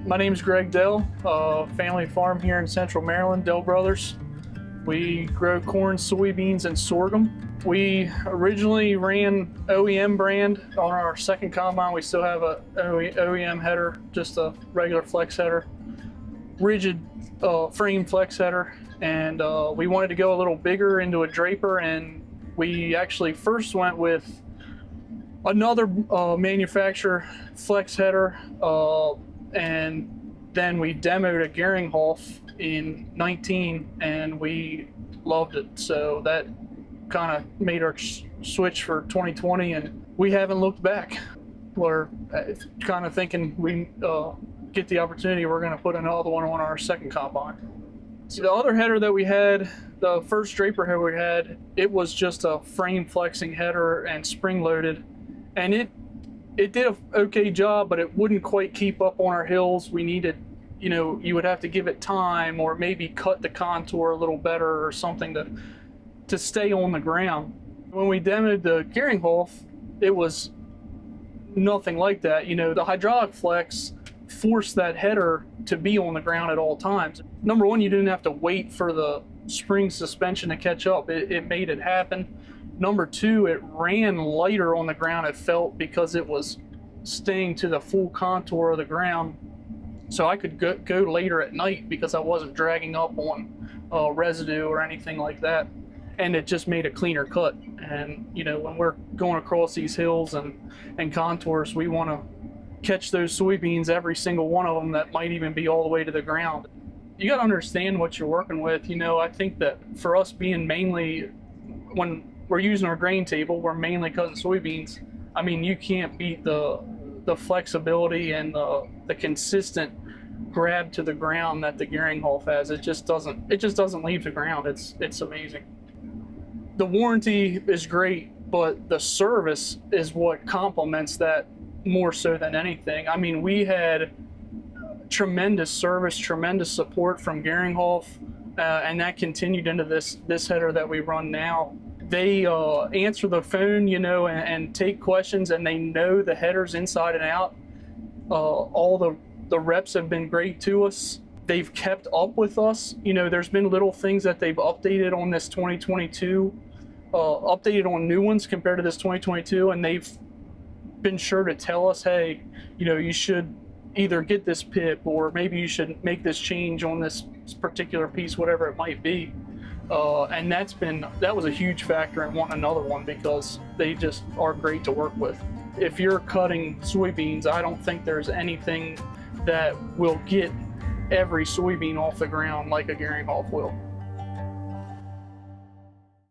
My name is Greg Dell, family farm here in Central Maryland, Dell Brothers. We grow corn, soybeans, and sorghum. We originally ran OEM brand on our second combine. We still have a OEM header, just a regular flex header, rigid frame flex header, and we wanted to go a little bigger into a Draper, and we actually first went with another manufacturer flex header, and then we demoed a Geringhoff in 19 and we loved it. So that kind of made our switch for 2020, and we haven't looked back. We're kind of thinking we get the opportunity, we're going to put another one on our second combine. So the other header that we had, the first Draper header we had, it was just a frame flexing header and spring loaded, and it did an okay job, but it wouldn't quite keep up on our hills. We needed, you would have to give it time, or maybe cut the contour a little better or something to stay on the ground. When we demoed the Geringhoff, it was nothing like that. The hydraulic flex forced that header to be on the ground at all times. Number one, you didn't have to wait for the spring suspension to catch up. It made it happen. Number two, it ran lighter on the ground, it felt, because it was staying to the full contour of the ground. So I could go later at night because I wasn't dragging up on residue or anything like that. And it just made a cleaner cut. And when we're going across these hills and contours, we want to catch those soybeans, every single one of them, that might even be all the way to the ground. You got to understand what you're working with. I think that for us being mainly, when we're using our grain table, we're mainly cutting soybeans. I mean, you can't beat the flexibility and the consistent grab to the ground that the Geringhoff has. It just doesn't leave the ground. It's amazing. The warranty is great, but the service is what complements that more so than anything. I mean, we had tremendous service, tremendous support from Geringhoff, and that continued into this header that we run now. They answer the phone, and take questions, and they know the headers inside and out. All the reps have been great to us. They've kept up with us. There's been little things that they've updated on this 2022, updated on new ones compared to this 2022, and they've been sure to tell us, hey, you should either get this pip, or maybe you should make this change on this particular piece, whatever it might be. And that was a huge factor in wanting another one, because they just are great to work with. If you're cutting soybeans, I don't think there's anything that will get every soybean off the ground like a Geringhoff will.